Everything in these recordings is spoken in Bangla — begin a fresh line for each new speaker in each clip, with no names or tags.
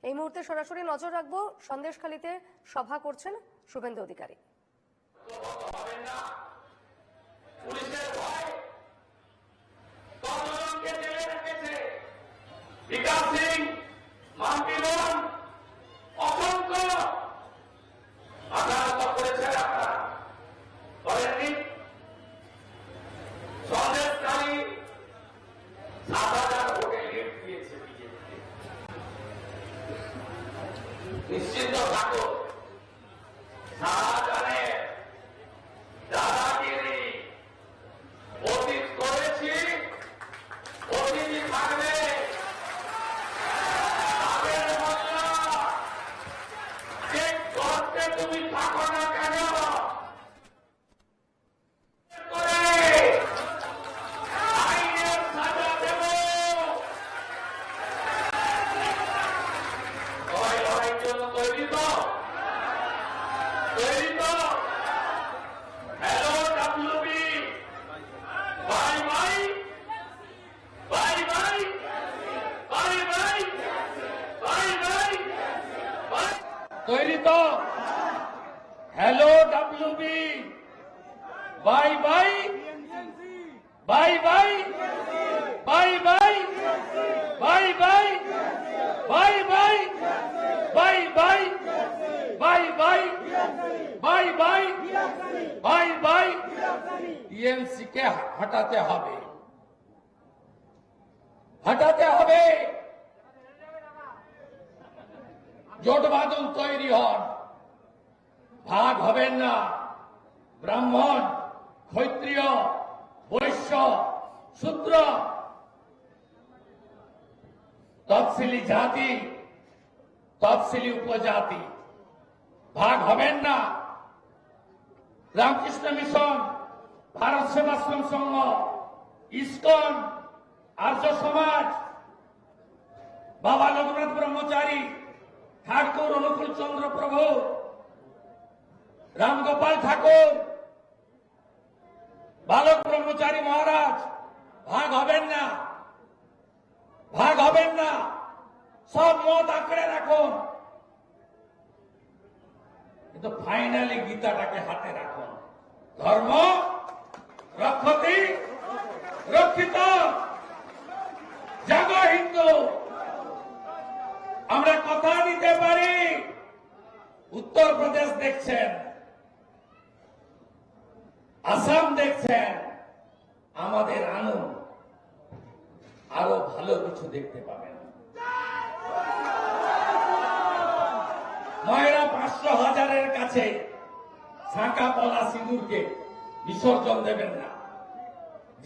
এই মুহূর্তে সরাসরি নজর রাখবো সন্দেশখালীতে সভা করছেন শুভেন্দু অধিকারী।
নিশ্চিন্ত থাকো, শাহজাহানের দাদাগিরি অতীত করেছি, অতীতই থাকবে। তাদের মতো যে গর্তে তুমি থাকো না কেন, আইনের সাজা দেব। লড়াইয়ের জন্য তৈরি তো? তৈরি তো? Hello WB, bye bye bye bye bye bye bye bye bye. তৈরি তো? Hello WB, bye bye bye bye bye bye bye bye bye bye bye bye bye bye bye bye bye bye. TMC কে হটাতে হবে, হটাতে হবে। জোটবাদন তৈরি হন, ভাগ হবেন না। ব্রাহ্মণ, ক্ষত্রিয়, বৈশ্য, শূদ্র, তফসিলি জাতি, তফসিলি উপজাতি ভাগ হবেন না। রামকৃষ্ণ মিশন, ভারত সেবাশ্রম সংঘ, ইসকন, আর্য সমাজ, বাবা লোকনাথ ব্রহ্মচারী, ঠাকুর অনুকূল চন্দ্র প্রভু, রামগোপাল ঠাকুর, বালক ব্রহ্মচারী মহারাজ ভাগ হবেন না, ভাগ হবেন না। সব মত আঁকড়ে রাখুন, কিন্তু ফাইনালি গীতাটাকে হাতে রাখুন। ধর্ম রক্ষতি রক্ষিত, জাগো হিন্দু। আমরা কথা দিতে পারি, উত্তরপ্রদেশ দেখছেন, আসাম দেখছেন, আমাদের আনুন, আরো ভালো কিছু দেখতে পাবেন। ময়রা 500,000-এর কাছে শাঁখা পলা সিঁদুরকে বিসর্জন দেবেন না।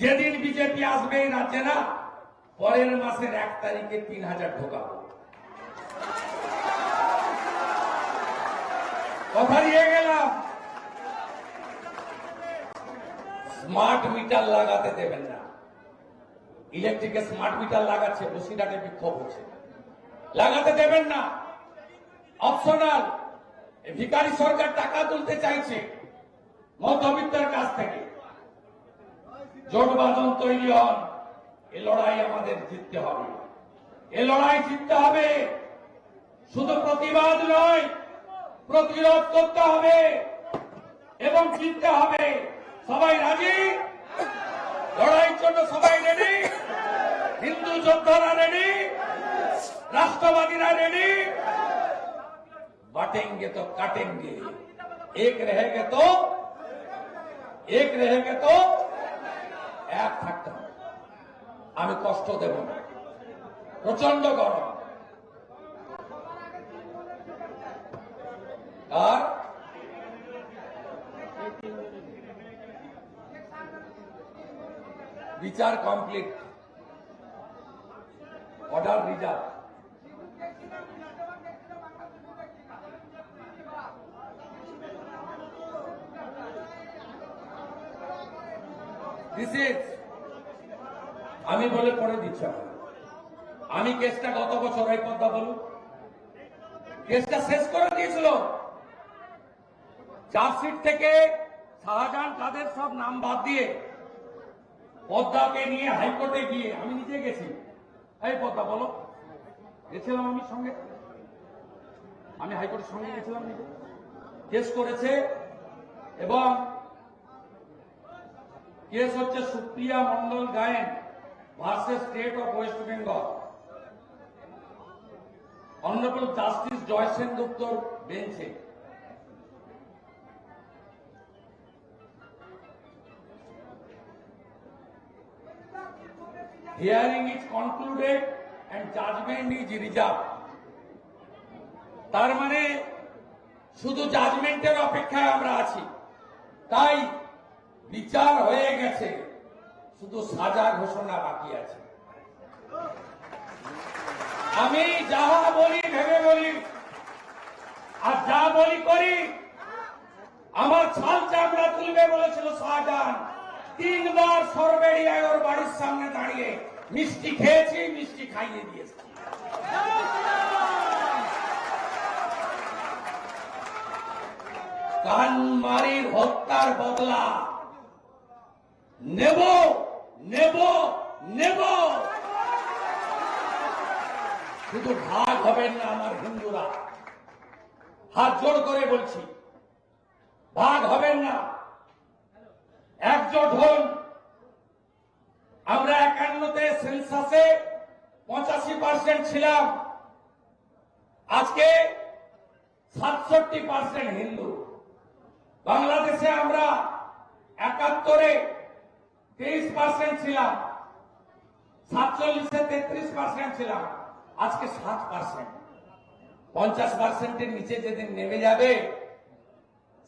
যেদিন বিজেপি আসবে এই রাজ্যে না, পরের মাসের 1 তারিখে 3000 ঢোকাবো। কথা দিয়ে গেলাম। স্মার্ট মিটার লাগাতে দেবেন না। ইলেকট্রিকে স্মার্ট মিটার লাগাচ্ছে, বসিরহাটে বিক্ষোভ হচ্ছে, লাগাতে দেবেন না। অপশনাল। ভিখারি সরকার টাকা তুলতে চাইছে মধ্যবিত্তের কাছ থেকে। জোটবাঁধন তৈরি হন, এ লড়াই আমাদের জিততে হবে, এ লড়াই জিততে হবে। শুধু প্রতিবাদ নয়, প্রতিরোধ করতে হবে এবং জিততে হবে। সবাই রাজি? লড়াইয়ের জন্য সবাই রেডি? হিন্দু যোদ্ধারা রেডি? রাষ্ট্রবাদীরা রেডি? बांटेंगे तो काटेंगे, एक रहेंगे तो এক থাকতে হবে। আমি কষ্ট দেব না। প্রচন্ড গরম, আর বিচার কমপ্লিট, অর্ডার রিজার্ভ। আমি বলে পড়ে দিচ্ছি, আমি কেসটা গত বছর এই কথা বলুন, কেসটা শেষ করে দিয়েছিল। চার্জশিট থেকে শাহজাহান কাদের সব নাম বাদ দিয়ে পদ্মাকে নিয়ে হাইকোর্টে গিয়ে আমি নিজে গেছি। এই পদ্মা বলো, গেছিলাম আমি সঙ্গে, আমি হাইকোর্টের সঙ্গে গেছিলাম, নিজে কেস করেছে এবং কেস হচ্ছে Supriya Mondal Gayen versus State of West Bengal. Honourable justice Joy সেনগুপ্তর বেঞ্চে। Hearing is concluded and judgment is reserved। তার মানে শুধু জাজমেন্টের অপেক্ষায় আমরা আছি, তাই বিচার হয়ে গেছে, শুধু সাজা ঘোষণা বাকি আছে। আমি যাহা বলি ভেবে বলি আর যা বলি করি। আমার ছাল চামড়া তুলবে বলেছিল শাহজাহান, 3 বার সরবেরিয়ায় ওর বাড়ির সামনে দাঁড়িয়ে মিষ্টি খেয়েছি, মিষ্টি খাইয়ে দিয়েছি। কানমারির হত্যার বদলা নেব নেব নেব। শুধু ভাগ হবেন না আমার হিন্দুরা, হাত জোড় করে বলছি, ভাগ হবেন না, একজোট হন। আমরা 51তে সেন্সাসে 85% ছিলাম, আজকে 67% হিন্দু। বাংলাদেশে আমরা 71-এ 23% ছিলাম, 47-এ 33% ছিলাম, আজকে 7%। 50%-এর নিচে যেদিন নেমে যাবে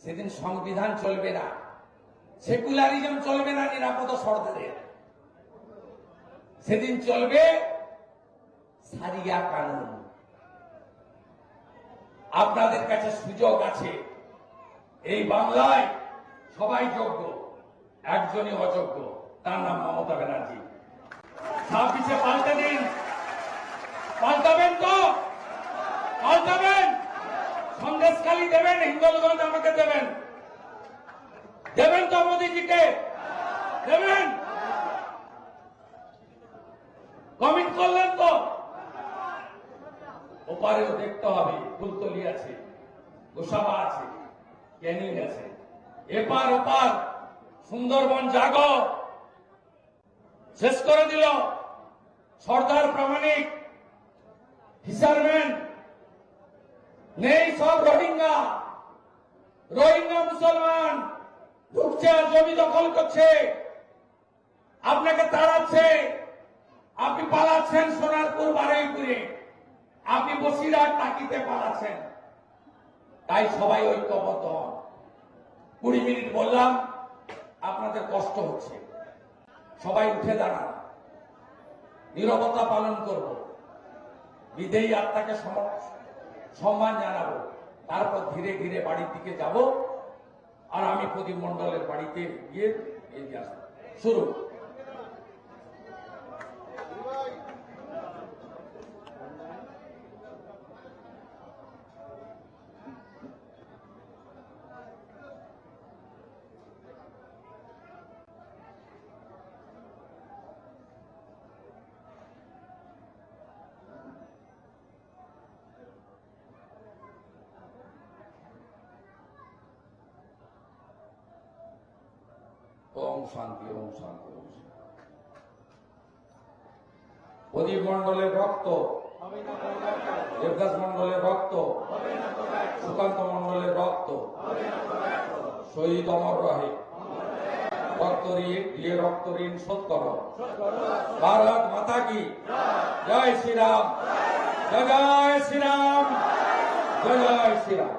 সেদিন সংবিধান চলবে না, সেকুলারিজম চলবে না, নিরাপদ সরকারের সেদিন চলবে সারিয়া কানুন। আপনাদের কাছে সুযোগ আছে। এই বাংলায় সবাই যোগ্য, একজনই অযোগ্য, তার নাম মমতা ব্যানার্জি। 26-এ পাল্টে দিন। পাল্টাবেন তো? পাল্টাবেন? সন্দেশখালী দেবেন, হিন্দলগঞ্জ আমাকে দেবেন, দেবেন তো মোদীজিকে? দেবেন? কমিট করলেন তো? ওপারেও দেখতে হবে, ফুলতলি আছে, গোসাবা আছে, ক্যানিং আছে, এপার ওপার সুন্দরবন জাগো শেষ করে দিল। সর্দার প্রামাণিক, ফিশারম্যান নেই, সব রোহিঙ্গা। রোহিঙ্গা মুসলমান ঢুকছে আর জমি দখল করছে, আপনাকে তাড়াচ্ছে, আপনি পালাচ্ছেন সোনারপুর বারুইপুরে, আপনি বসিরহাট টাকিতে পালাচ্ছেন। তাই সবাই ঐক্যবদ্ধ হন। 20 মিনিট বললাম, আপনাদের কষ্ট হচ্ছে, সবাই উঠে দাঁড়ান, নীরবতা পালন করব, বিদেয়ী আত্মাকে সম্মান জানাবো, তারপর ধীরে ধীরে বাড়ির দিকে যাব। আর আমি প্রদীপ মণ্ডলের বাড়িতে গিয়ে এগিয়ে আসবো। শুরু। ওম শান্তি, ওম শান্তি, ওম শান্তি। প্রদীপ মণ্ডলের রক্ত, দেবদাস মণ্ডলের রক্ত, সুকান্ত মণ্ডলের রক্ত শহীদ অমর রহে। রক্ত দিয়ে রক্ত ঋণ শোধ করো। ভারত মাতা কি জয় শ্রীরাম, জয় জয় শ্রীরাম, জয় জয় শ্রীরাম।